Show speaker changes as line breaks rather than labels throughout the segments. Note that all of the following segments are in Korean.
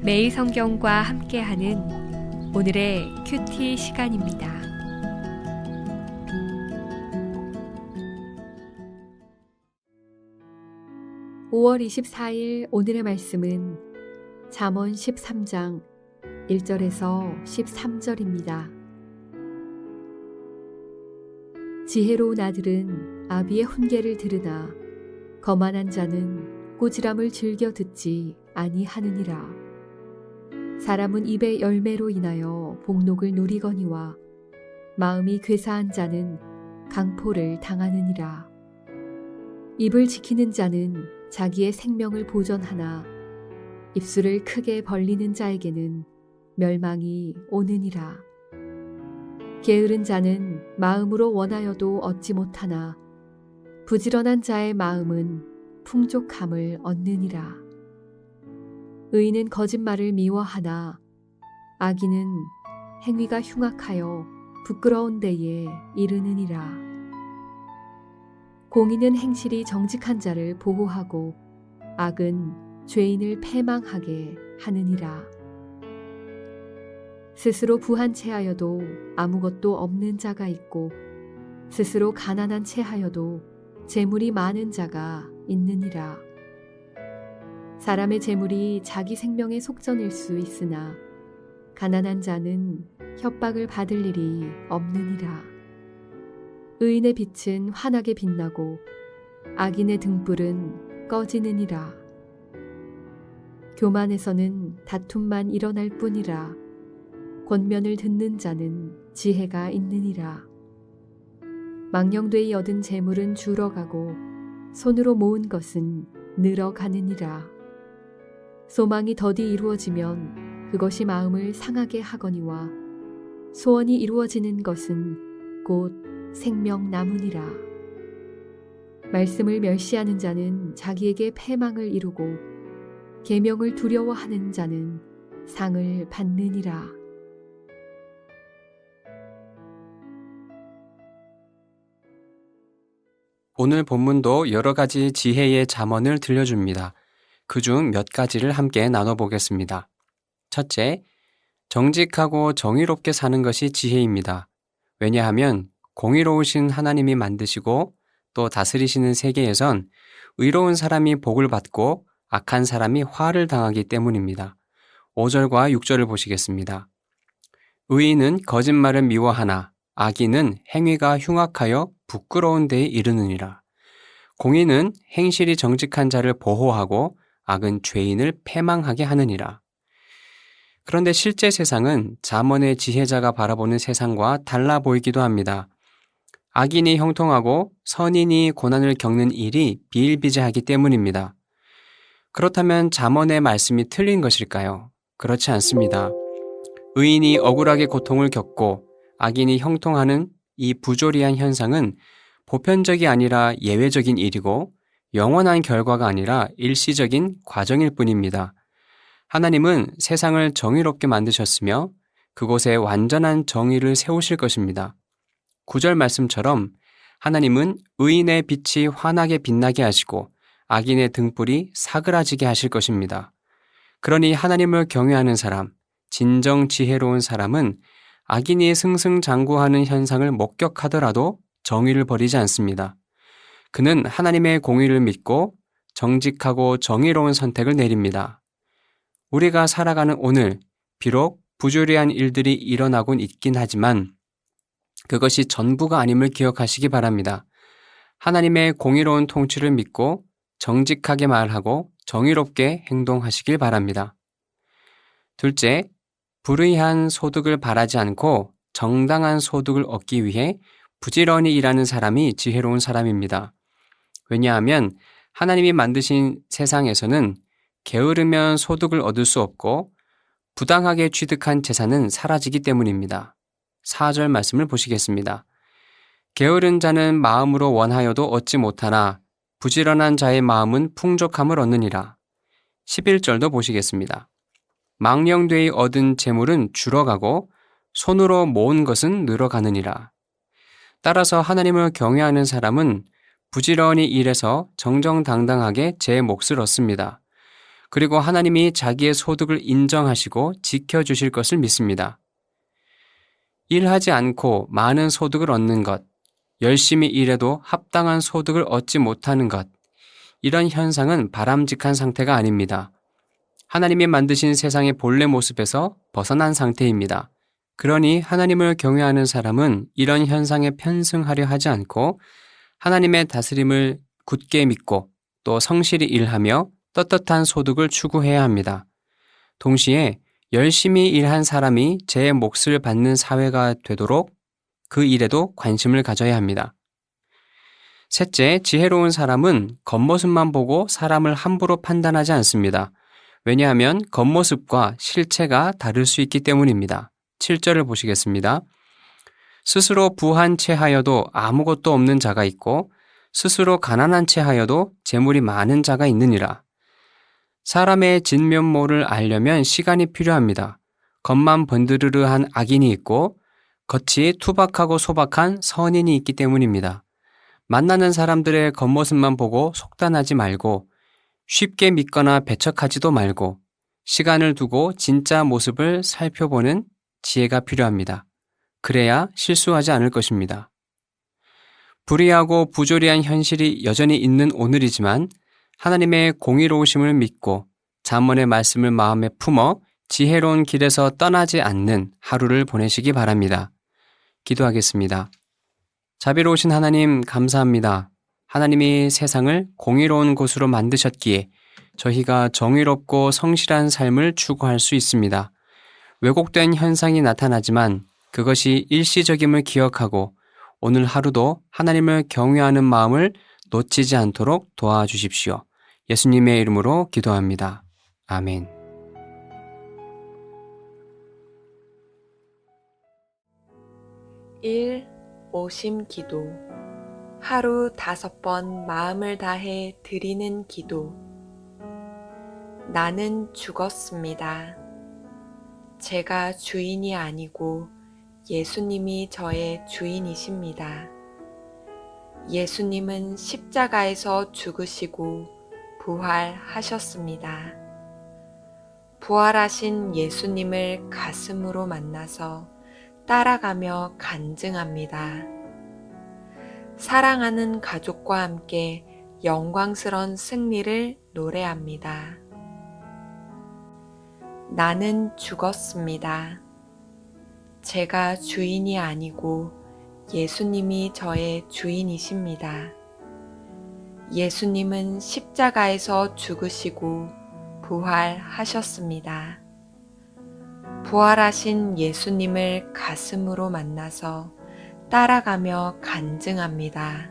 매일 성경과 함께하는 오늘의 큐티 시간입니다. (5월 24일) 오늘의 말씀은 잠언 13장 1절에서 13절입니다. 지혜로운 아들은 아비의 훈계를 들으나 거만한 자는 꾸지람을 즐겨 듣지 아니하느니라. 사람은 입의 열매로 인하여 복록을 누리거니와 마음이 괴사한 자는 강포를 당하느니라. 입을 지키는 자는 자기의 생명을 보전하나 입술을 크게 벌리는 자에게는 멸망이 오느니라. 게으른 자는 마음으로 원하여도 얻지 못하나 부지런한 자의 마음은 풍족함을 얻느니라. 의인은 거짓말을 미워하나 악인은 행위가 흉악하여 부끄러운 데에 이르느니라. 공의는 행실이 정직한 자를 보호하고 악은 죄인을 패망하게 하느니라. 스스로 부한 채하여도 아무것도 없는 자가 있고 스스로 가난한 채하여도 재물이 많은 자가 있느니라. 사람의 재물이 자기 생명의 속전일 수 있으나 가난한 자는 협박을 받을 일이 없느니라. 의인의 빛은 환하게 빛나고 악인의 등불은 꺼지느니라. 교만에서는 다툼만 일어날 뿐이라 권면을 듣는 자는 지혜가 있느니라. 망령되이 얻은 재물은 줄어가고 손으로 모은 것은 늘어가느니라. 소망이 더디 이루어지면 그것이 마음을 상하게 하거니와 소원이 이루어지는 것은 곧 생명나무니라. 말씀을 멸시하는 자는 자기에게 패망을 이루고 계명을 두려워하는 자는 상을 받느니라.
오늘 본문도 여러 가지 지혜의 잠언을 들려줍니다. 그중 몇 가지를 함께 나눠보겠습니다. 첫째, 정직하고 정의롭게 사는 것이 지혜입니다. 왜냐하면 공의로우신 하나님이 만드시고 또 다스리시는 세계에선 의로운 사람이 복을 받고 악한 사람이 화를 당하기 때문입니다. 5절과 6절을 보시겠습니다. 의인은 거짓말을 미워하나 악인은 행위가 흉악하여 부끄러운 데에 이르느니라. 공의는 행실이 정직한 자를 보호하고 악은 죄인을 패망하게 하느니라. 그런데 실제 세상은 잠언의 지혜자가 바라보는 세상과 달라 보이기도 합니다. 악인이 형통하고 선인이 고난을 겪는 일이 비일비재하기 때문입니다. 그렇다면 잠언의 말씀이 틀린 것일까요? 그렇지 않습니다. 의인이 억울하게 고통을 겪고 악인이 형통하는 이 부조리한 현상은 보편적이 아니라 예외적인 일이고 영원한 결과가 아니라 일시적인 과정일 뿐입니다. 하나님은 세상을 정의롭게 만드셨으며 그곳에 완전한 정의를 세우실 것입니다. 9절 말씀처럼 하나님은 의인의 빛이 환하게 빛나게 하시고 악인의 등불이 사그라지게 하실 것입니다. 그러니 하나님을 경외하는 사람, 진정 지혜로운 사람은 악인이 승승장구하는 현상을 목격하더라도 정의를 버리지 않습니다. 그는 하나님의 공의를 믿고 정직하고 정의로운 선택을 내립니다. 우리가 살아가는 오늘, 비록 부조리한 일들이 일어나곤 있긴 하지만 그것이 전부가 아님을 기억하시기 바랍니다. 하나님의 공의로운 통치를 믿고 정직하게 말하고 정의롭게 행동하시길 바랍니다. 둘째, 불의한 소득을 바라지 않고 정당한 소득을 얻기 위해 부지런히 일하는 사람이 지혜로운 사람입니다. 왜냐하면 하나님이 만드신 세상에서는 게으르면 소득을 얻을 수 없고 부당하게 취득한 재산은 사라지기 때문입니다. 4절 말씀을 보시겠습니다. 게으른 자는 마음으로 원하여도 얻지 못하나 부지런한 자의 마음은 풍족함을 얻느니라. 11절도 보시겠습니다. 망령되이 얻은 재물은 줄어가고 손으로 모은 것은 늘어가느니라. 따라서 하나님을 경외하는 사람은 부지런히 일해서 정정당당하게 제 몫을 얻습니다. 그리고 하나님이 자기의 소득을 인정하시고 지켜주실 것을 믿습니다. 일하지 않고 많은 소득을 얻는 것, 열심히 일해도 합당한 소득을 얻지 못하는 것, 이런 현상은 바람직한 상태가 아닙니다. 하나님이 만드신 세상의 본래 모습에서 벗어난 상태입니다. 그러니 하나님을 경외하는 사람은 이런 현상에 편승하려 하지 않고 하나님의 다스림을 굳게 믿고 또 성실히 일하며 떳떳한 소득을 추구해야 합니다. 동시에 열심히 일한 사람이 제 몫을 받는 사회가 되도록 그 일에도 관심을 가져야 합니다. 셋째, 지혜로운 사람은 겉모습만 보고 사람을 함부로 판단하지 않습니다. 왜냐하면 겉모습과 실체가 다를 수 있기 때문입니다. 7절을 보시겠습니다. 스스로 부한 채 하여도 아무것도 없는 자가 있고 스스로 가난한 채 하여도 재물이 많은 자가 있느니라. 사람의 진면모를 알려면 시간이 필요합니다. 겉만 번드르르한 악인이 있고 겉이 투박하고 소박한 선인이 있기 때문입니다. 만나는 사람들의 겉모습만 보고 속단하지 말고 쉽게 믿거나 배척하지도 말고 시간을 두고 진짜 모습을 살펴보는 지혜가 필요합니다. 그래야 실수하지 않을 것입니다. 불의하고 부조리한 현실이 여전히 있는 오늘이지만 하나님의 공의로우심을 믿고 잠언의 말씀을 마음에 품어 지혜로운 길에서 떠나지 않는 하루를 보내시기 바랍니다. 기도하겠습니다. 자비로우신 하나님 감사합니다. 하나님이 세상을 공의로운 곳으로 만드셨기에 저희가 정의롭고 성실한 삶을 추구할 수 있습니다. 왜곡된 현상이 나타나지만 그것이 일시적임을 기억하고 오늘 하루도 하나님을 경외하는 마음을 놓치지 않도록 도와주십시오. 예수님의 이름으로 기도합니다. 아멘.
오심 기도. 하루 5번 마음을 다해 드리는 기도. 나는 죽었습니다. 제가 주인이 아니고 예수님이 저의 주인이십니다. 예수님은 십자가에서 죽으시고 부활하셨습니다. 부활하신 예수님을 가슴으로 만나서 따라가며 간증합니다. 사랑하는 가족과 함께 영광스런 승리를 노래합니다. 나는 죽었습니다. 제가 주인이 아니고 예수님이 저의 주인이십니다. 예수님은 십자가에서 죽으시고 부활하셨습니다. 부활하신 예수님을 가슴으로 만나서 따라가며 간증합니다.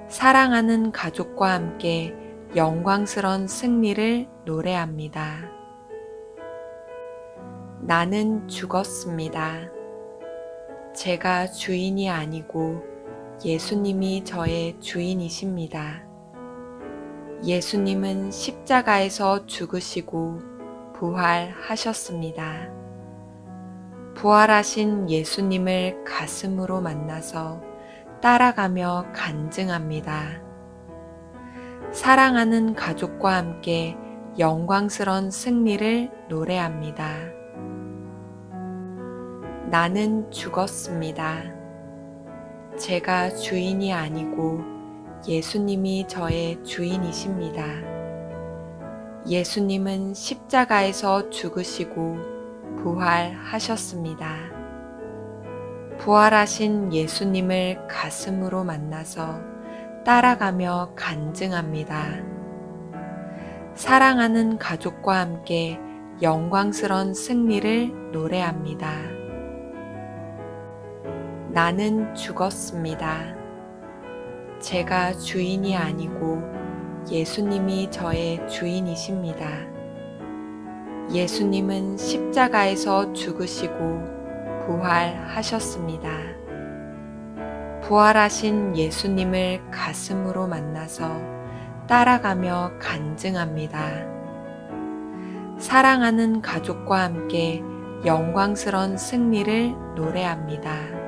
사랑하는 가족과 함께 영광스런 승리를 노래합니다. 나는 죽었습니다. 제가 주인이 아니고 예수님이 저의 주인이십니다. 예수님은 십자가에서 죽으시고 부활하셨습니다. 부활하신 예수님을 가슴으로 만나서 따라가며 간증합니다. 사랑하는 가족과 함께 영광스런 승리를 노래합니다. 나는 죽었습니다. 제가 주인이 아니고 예수님이 저의 주인이십니다. 예수님은 십자가에서 죽으시고 부활하셨습니다. 부활하신 예수님을 가슴으로 만나서 따라가며 간증합니다. 사랑하는 가족과 함께 영광스런 승리를 노래합니다. 나는 죽었습니다. 제가 주인이 아니고 예수님이 저의 주인이십니다. 예수님은 십자가에서 죽으시고 부활하셨습니다. 부활하신 예수님을 가슴으로 만나서 따라가며 간증합니다. 사랑하는 가족과 함께 영광스런 승리를 노래합니다.